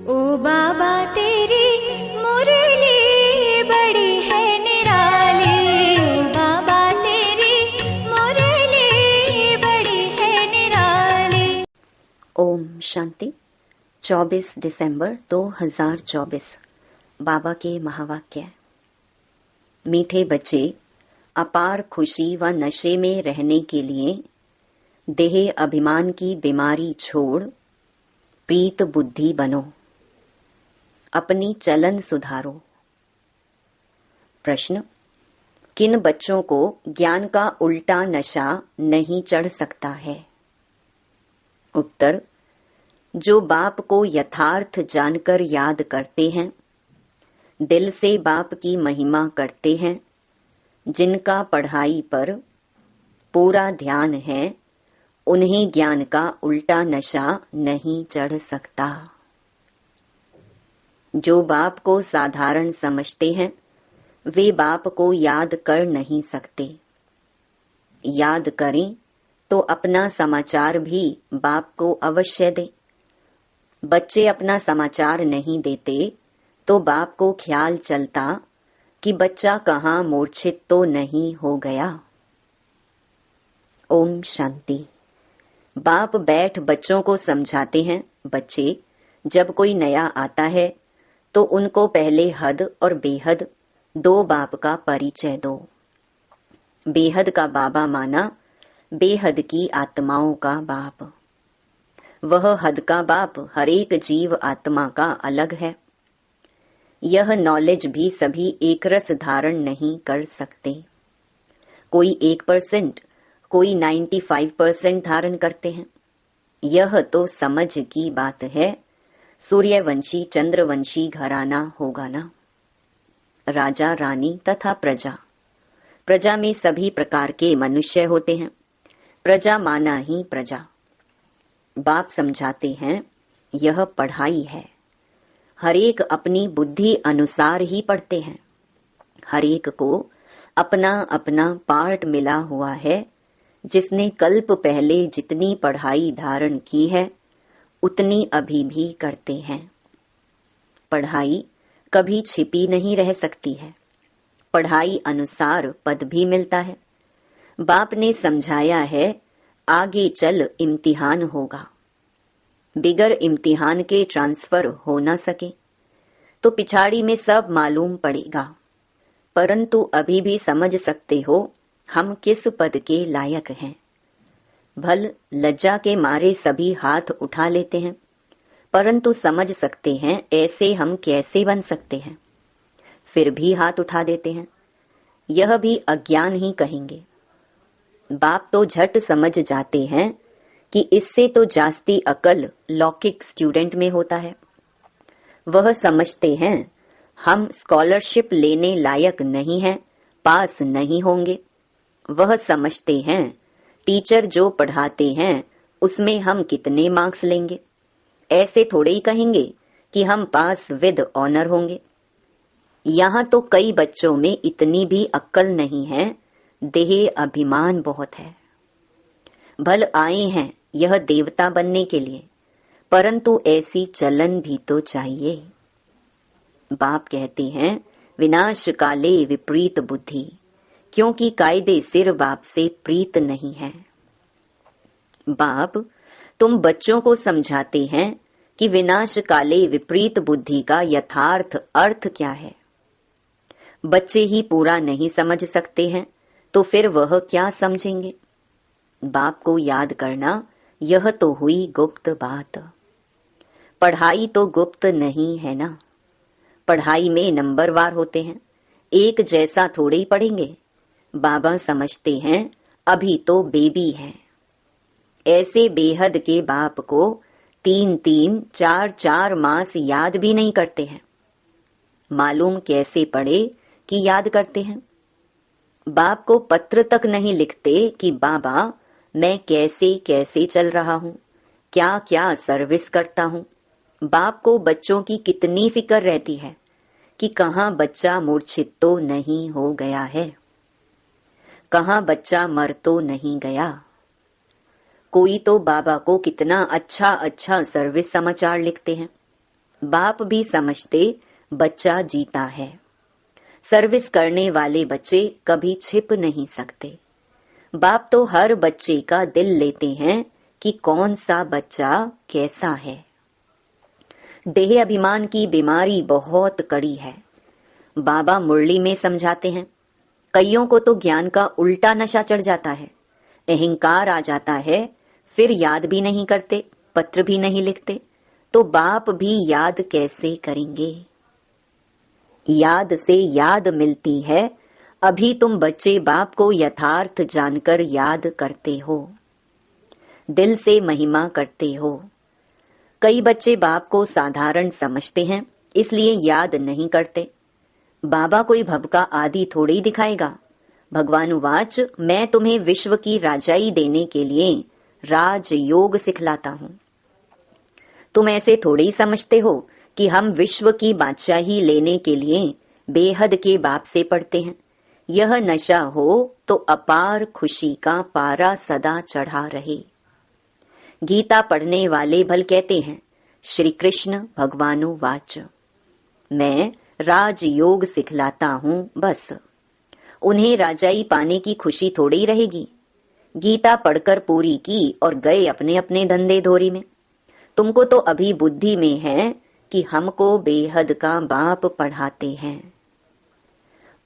ओ बाबा तेरी मुरली बड़ी है निराली, ओ बाबा तेरी मुरली बड़ी है निराली। ओम शांति। 24 दिसंबर 2024 बाबा के महावाक्य। मीठे बच्चे, अपार खुशी व नशे में रहने के लिए देह अभिमान की बीमारी छोड़ प्रीत बुद्धि बनो, अपनी चलन सुधारो। प्रश्न: किन बच्चों को ज्ञान का उल्टा नशा नहीं चढ़ सकता है? उत्तर: जो बाप को यथार्थ जानकर याद करते हैं, दिल से बाप की महिमा करते हैं, जिनका पढ़ाई पर पूरा ध्यान है, उन्हें ज्ञान का उल्टा नशा नहीं चढ़ सकता। जो बाप को साधारण समझते हैं, वे बाप को याद कर नहीं सकते। याद करें तो अपना समाचार भी बाप को अवश्य दें। बच्चे अपना समाचार नहीं देते तो बाप को ख्याल चलता कि बच्चा कहाँ मूर्छित तो नहीं हो गया। ओम शांति। बाप बैठ बच्चों को समझाते हैं, बच्चे जब कोई नया आता है तो उनको पहले हद और बेहद दो बाप का परिचय दो। बेहद का बाबा माना बेहद की आत्माओं का बाप। वह हद का बाप हर एक जीव आत्मा का अलग है। यह नॉलेज भी सभी एक रस धारण नहीं कर सकते। कोई 1%, कोई 95% धारण करते हैं। यह तो समझ की बात है। सूर्यवंशी चंद्रवंशी घराना होगा ना। राजा रानी तथा प्रजा। प्रजा में सभी प्रकार के मनुष्य होते हैं। प्रजा माना ही प्रजा। बाप समझाते हैं, यह पढ़ाई है। हर एक अपनी बुद्धि अनुसार ही पढ़ते हैं। हर एक को अपना अपना पार्ट मिला हुआ है। जिसने कल्प पहले जितनी पढ़ाई धारण की है, उतनी अभी भी करते हैं। पढ़ाई कभी छिपी नहीं रह सकती है। पढ़ाई अनुसार पद भी मिलता है। बाप ने समझाया है, आगे चल इम्तिहान होगा। बिगर इम्तिहान के ट्रांसफर हो ना सके तो पिछाड़ी में सब मालूम पड़ेगा। परंतु अभी भी समझ सकते हो हम किस पद के लायक हैं। भल लज्जा के मारे सभी हाथ उठा लेते हैं, परंतु समझ सकते हैं ऐसे हम कैसे बन सकते हैं। फिर भी हाथ उठा देते हैं। यह भी अज्ञान ही कहेंगे। बाप तो झट समझ जाते हैं कि इससे तो जास्ती अकल लौकिक स्टूडेंट में होता है। वह समझते हैं हम स्कॉलरशिप लेने लायक नहीं हैं, पास नहीं होंगे। वह समझते हैं टीचर जो पढ़ाते हैं उसमें हम कितने मार्क्स लेंगे। ऐसे थोड़े ही कहेंगे कि हम पास विद ऑनर होंगे। यहाँ तो कई बच्चों में इतनी भी अक्ल नहीं है, देह अभिमान बहुत है। भल आए हैं यह देवता बनने के लिए, परंतु ऐसी चलन भी तो चाहिए। बाप कहते हैं, विनाश काले विपरीत बुद्धि, क्योंकि कायदे सिर बाप से प्रीत नहीं है। बाप तुम बच्चों को समझाते हैं कि विनाश काले विपरीत बुद्धि का यथार्थ अर्थ क्या है। बच्चे ही पूरा नहीं समझ सकते हैं तो फिर वह क्या समझेंगे। बाप को याद करना, यह तो हुई गुप्त बात। पढ़ाई तो गुप्त नहीं है ना। पढ़ाई में नंबरवार होते हैं, एक जैसा थोड़े ही पढ़ेंगे। बाबा समझते हैं अभी तो बेबी है। ऐसे बेहद के बाप को 3-3, 4-4 मास याद भी नहीं करते हैं। मालूम कैसे पढ़े कि याद करते हैं। बाप को पत्र तक नहीं लिखते कि बाबा मैं कैसे कैसे चल रहा हूँ, क्या क्या सर्विस करता हूँ। बाप को बच्चों की कितनी फिक्र रहती है कि कहाँ बच्चा मूर्छित तो नहीं हो गया है, कहाँ बच्चा मर तो नहीं गया। कोई तो बाबा को कितना अच्छा अच्छा सर्विस समाचार लिखते हैं। बाप भी समझते बच्चा जीता है। सर्विस करने वाले बच्चे कभी छिप नहीं सकते। बाप तो हर बच्चे का दिल लेते हैं कि कौन सा बच्चा कैसा है। देह अभिमान की बीमारी बहुत कड़ी है। बाबा मुरली में समझाते हैं, कईयों को तो ज्ञान का उल्टा नशा चढ़ जाता है, अहंकार आ जाता है, फिर याद भी नहीं करते, पत्र भी नहीं लिखते, तो बाप भी याद कैसे करेंगे। याद से याद मिलती है, अभी तुम बच्चे बाप को यथार्थ जानकर याद करते हो, दिल से महिमा करते हो। कई बच्चे बाप को साधारण समझते हैं, इसलिए याद नहीं करते। बाबा कोई भव का आदि थोड़ी दिखाएगा। भगवान उवाच, मैं तुम्हें विश्व की राजाई देने के लिए राजयोग सिखलाता हूँ। तुम ऐसे थोड़ी समझते हो कि हम विश्व की बादशाही लेने के लिए बेहद के बाप से पढ़ते हैं। यह नशा हो तो अपार खुशी का पारा सदा चढ़ा रहे। गीता पढ़ने वाले भल कहते हैं, श्री कृष्ण भगवानु वाच, मैं राजयोग सिखलाता हूँ बस। उन्हें राजाई पाने की खुशी थोड़ी रहेगी। गीता पढ़कर पूरी की और गए अपने अपने धंधे धोरी में। तुमको तो अभी बुद्धि में है कि हमको बेहद का बाप पढ़ाते हैं।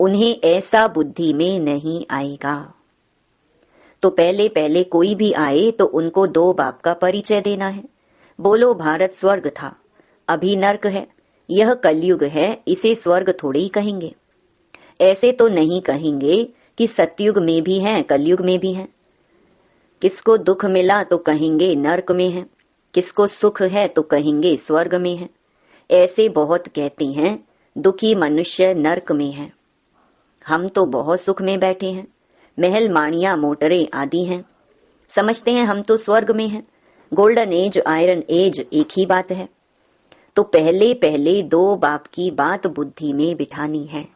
उन्हें ऐसा बुद्धि में नहीं आएगा। तो पहले पहले कोई भी आए तो उनको दो बाप का परिचय देना है। बोलो भारत स्वर्ग था, अभी नर्क है। यह कलयुग है, इसे स्वर्ग थोड़ी ही कहेंगे। ऐसे तो नहीं कहेंगे कि सतयुग में भी है, कलयुग में भी है। किसको दुख मिला तो कहेंगे नर्क में है, किसको सुख है तो कहेंगे स्वर्ग में है। ऐसे बहुत कहते हैं दुखी मनुष्य नर्क में है। हम तो बहुत सुख में बैठे हैं, महल माणिया मोटरें आदि हैं। समझते हैं हम तो स्वर्ग में हैं। गोल्डन एज आयरन एज एक ही बात है। तो पहले पहले दो बाप की बात बुद्धि में बिठानी है।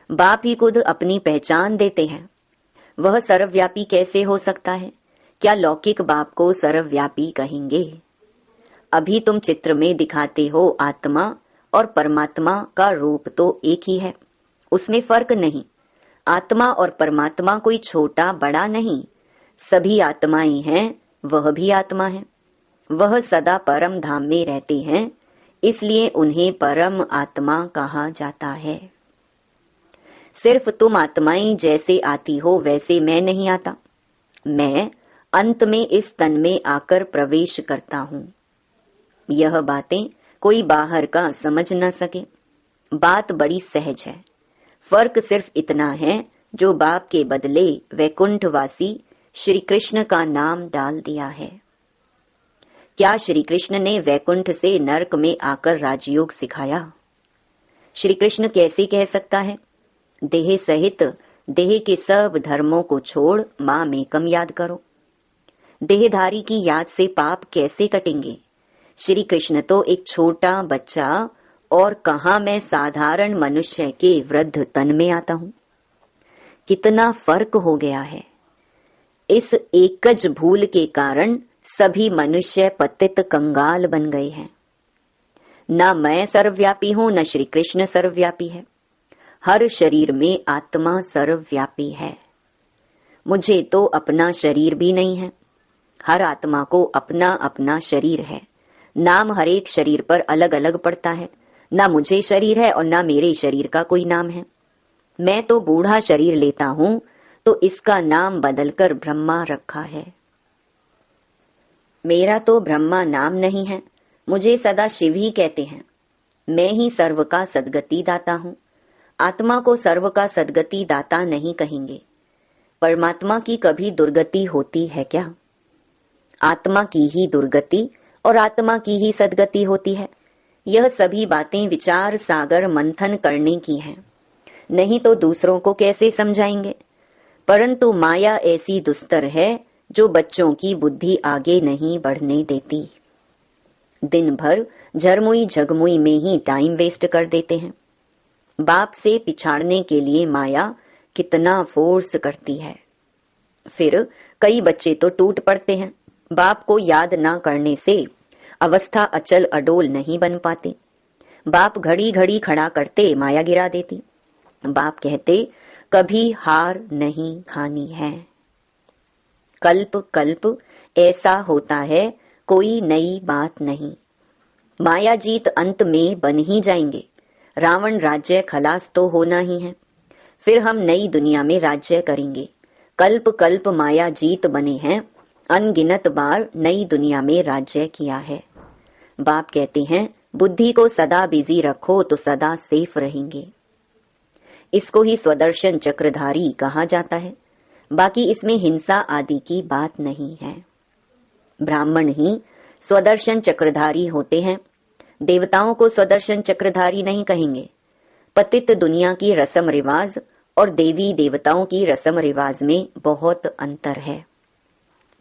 बाप ही खुद अपनी पहचान देते हैं। वह सर्वव्यापी कैसे हो सकता है? क्या लौकिक बाप को सर्वव्यापी कहेंगे? अभी तुम चित्र में दिखाते हो आत्मा और परमात्मा का रूप तो एक ही है, उसमें फर्क नहीं। आत्मा और परमात्मा कोई छोटा बड़ा नहीं, सभी आत्माएं हैं, वह भी आत्मा है। वह सदा परम धाम में रहते हैं, इसलिए उन्हें परम आत्मा कहा जाता है। सिर्फ तुम आत्माएं जैसे आती हो वैसे मैं नहीं आता। मैं अंत में इस तन में आकर प्रवेश करता हूँ। यह बातें कोई बाहर का समझ न सके। बात बड़ी सहज है। फर्क सिर्फ इतना है, जो बाप के बदले वैकुंठवासी श्री कृष्ण का नाम डाल दिया है। क्या श्री कृष्ण ने वैकुंठ से नरक में आकर राजयोग सिखाया? श्री कृष्ण कैसे कह सकता है, देह सहित देह के सब धर्मों को छोड़ मां मेकम याद करो? देहधारी की याद से पाप कैसे कटेंगे? श्री कृष्ण तो एक छोटा बच्चा, और कहां मैं साधारण मनुष्य के वृद्ध तन में आता हूं। कितना फर्क हो गया है। इस एकज भूल के कारण सभी मनुष्य पतित कंगाल बन गए हैं। न मैं सर्वव्यापी हूं, न श्री कृष्ण सर्वव्यापी है। हर शरीर में आत्मा सर्वव्यापी है। मुझे तो अपना शरीर भी नहीं है। हर आत्मा को अपना अपना शरीर है। नाम हर एक शरीर पर अलग अलग पड़ता है। ना मुझे शरीर है और ना मेरे शरीर का कोई नाम है। मैं तो बूढ़ा शरीर लेता हूं तो इसका नाम बदलकर ब्रह्मा रखा है। मेरा तो ब्रह्मा नाम नहीं है, मुझे सदा शिव ही कहते हैं। मैं ही सर्व का सद्गति दाता हूं। आत्मा को सर्व का सद्गति दाता नहीं कहेंगे। परमात्मा की कभी दुर्गति होती है क्या? आत्मा की ही दुर्गति और आत्मा की ही सद्गति होती है। यह सभी बातें विचार सागर मंथन करने की हैं, नहीं तो दूसरों को कैसे समझाएंगे। परंतु माया ऐसी दुस्तर है जो बच्चों की बुद्धि आगे नहीं बढ़ने देती। दिन भर झरमुई झगमुई में ही टाइम वेस्ट कर देते हैं। बाप से पिछाड़ने के लिए माया कितना फोर्स करती है। फिर कई बच्चे तो टूट पड़ते हैं। बाप को याद ना करने से अवस्था अचल अडोल नहीं बन पाती। बाप घड़ी घड़ी खड़ा करते, माया गिरा देती। बाप कहते, कभी हार नहीं खानी है। कल्प कल्प ऐसा होता है, कोई नई बात नहीं। माया जीत अंत में बन ही जाएंगे। रावण राज्य खलास तो होना ही है, फिर हम नई दुनिया में राज्य करेंगे। कल्प कल्प माया जीत बने हैं, अनगिनत बार नई दुनिया में राज्य किया है। बाप कहते हैं, बुद्धि को सदा बिजी रखो तो सदा सेफ रहेंगे। इसको ही स्वदर्शन चक्रधारी कहा जाता है। बाकी इसमें हिंसा आदि की बात नहीं है। ब्राह्मण ही स्वदर्शन चक्रधारी होते हैं, देवताओं को स्वदर्शन चक्रधारी नहीं कहेंगे। पतित दुनिया की रस्म रिवाज और देवी देवताओं की रस्म रिवाज में बहुत अंतर है।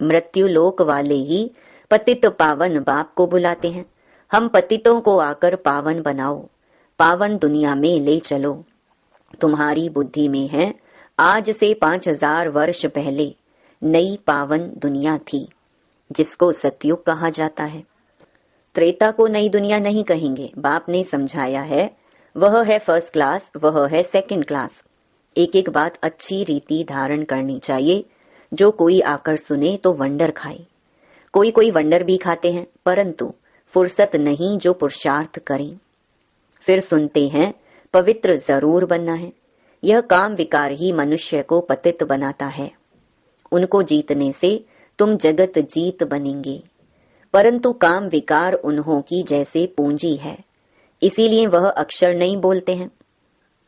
मृत्यु लोक वाले ही पतित पावन बाप को बुलाते हैं, हम पतितों को आकर पावन बनाओ, पावन दुनिया में ले चलो। तुम्हारी बुद्धि में है, आज से 5000 वर्ष पहले नई पावन दुनिया थी, जिसको सतयुग कहा जाता है। त्रेता को नई दुनिया नहीं कहेंगे, बाप ने समझाया है। वह है फर्स्ट क्लास, वह है सेकंड क्लास। एक एक बात अच्छी रीति धारण करनी चाहिए। जो कोई आकर सुने तो वंडर खाए। कोई कोई वंडर भी खाते हैं, परंतु फुर्सत नहीं जो पुरुषार्थ करें। फिर सुनते हैं, पवित्र जरूर बनना है। यह काम विकार ही मनुष्य को पतित बनाता है। उनको जीतने से तुम जगत जीत बनेंगे, परंतु काम विकार उन्हों की जैसे पूंजी है, इसीलिए वह अक्षर नहीं बोलते हैं।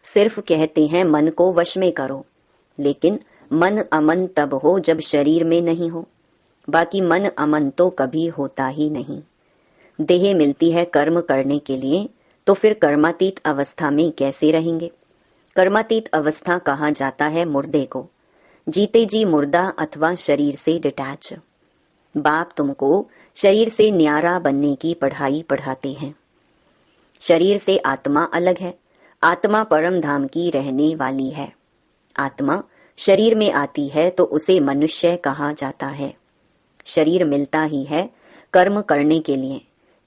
सिर्फ कहते हैं मन को वश में करो, लेकिन मन अमन तब हो जब शरीर में नहीं हो। बाकी मन अमन तो कभी होता ही नहीं। देह मिलती है कर्म करने के लिए, तो फिर कर्मातीत अवस्था में कैसे रहेंगे? कर्मातीत अवस्था कहा जाता है मुर्दे को। जीते जी मुर्दा अथवा शरीर से डिटैच। बाप तुमको शरीर से न्यारा बनने की पढ़ाई पढ़ाते हैं। शरीर से आत्मा अलग है। आत्मा परम धाम की रहने वाली है। आत्मा शरीर में आती है तो उसे मनुष्य कहा जाता है। शरीर मिलता ही है कर्म करने के लिए।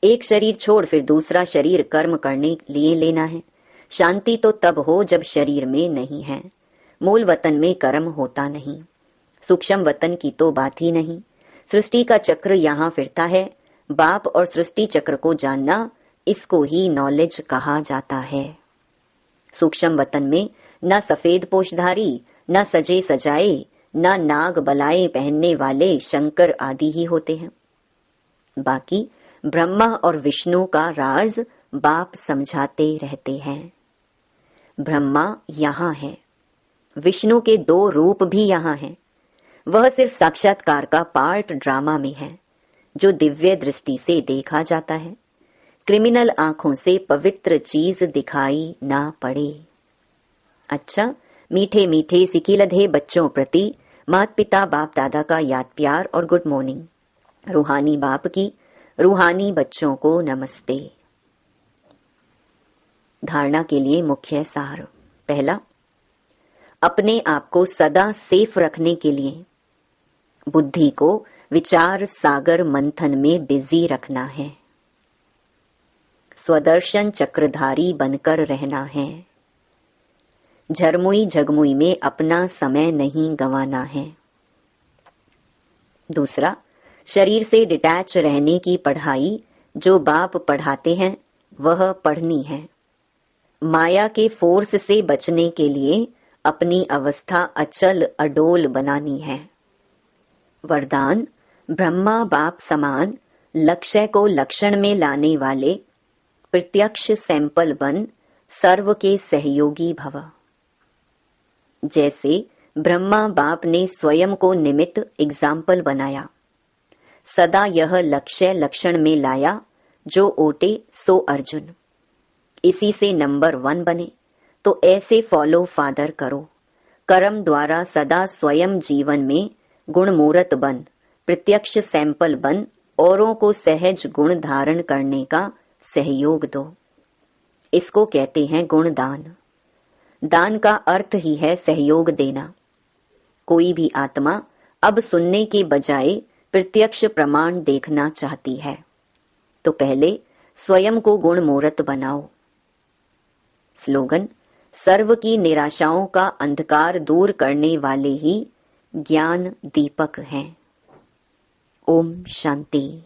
एक शरीर छोड़ फिर दूसरा शरीर कर्म करने लिए लेना है। शांति तो तब हो जब शरीर में नहीं है। मूल वतन में कर्म होता नहीं। सूक्ष्म वतन की तो बात ही नहीं। सृष्टि का चक्र यहाँ फिरता है। बाप और सृष्टि चक्र को जानना, इसको ही नॉलेज कहा जाता है। सूक्ष्म वतन में न सफेद पोशधारी, न सजे सजाए, न नाग बलाए पहनने वाले शंकर आदि ही होते हैं। बाकी ब्रह्मा और विष्णु का राज बाप समझाते रहते हैं। ब्रह्मा यहाँ है, विष्णु के 2 रूप भी यहाँ हैं। वह सिर्फ साक्षात्कार का पार्ट ड्रामा में है, जो दिव्य दृष्टि से देखा जाता है। क्रिमिनल आंखों से पवित्र चीज दिखाई ना पड़े। अच्छा, मीठे मीठे सिकिलधे बच्चों प्रति माता पिता बाप दादा का याद प्यार और गुड मॉर्निंग। रूहानी बाप की रूहानी बच्चों को नमस्ते। धारणा के लिए मुख्य सार। पहला, अपने आप को सदा सेफ रखने के लिए बुद्धि को विचार सागर मंथन में बिजी रखना है। स्वदर्शन चक्रधारी बनकर रहना है। झरमुई झगमुई में अपना समय नहीं गंवाना है। दूसरा, शरीर से डिटैच रहने की पढ़ाई जो बाप पढ़ाते हैं वह पढ़नी है। माया के फोर्स से बचने के लिए अपनी अवस्था अचल अडोल बनानी है। वरदान, ब्रह्मा बाप समान लक्ष्य को लक्षण में लाने वाले प्रत्यक्ष सैंपल बन सर्व के सहयोगी भव। जैसे ब्रह्मा बाप ने स्वयं को निमित्त एग्जाम्पल बनाया, सदा यह लक्ष्य लक्षण में लाया, जो ओटे सो अर्जुन। इसी से नंबर 1 बने। तो ऐसे फॉलो फादर करो। कर्म द्वारा सदा स्वयं जीवन में गुण मूर्त बन, प्रत्यक्ष सैंपल बन, औरों को सहज गुण धारण करने का सहयोग दो। इसको कहते हैं गुण दान। दान का अर्थ ही है सहयोग देना। कोई भी आत्मा अब सुनने के बजाय प्रत्यक्ष प्रमाण देखना चाहती है, तो पहले स्वयं को गुण मूर्त बनाओ। स्लोगन: सर्व की निराशाओं का अंधकार दूर करने वाले ही ज्ञान दीपक हैं। ओम शांति।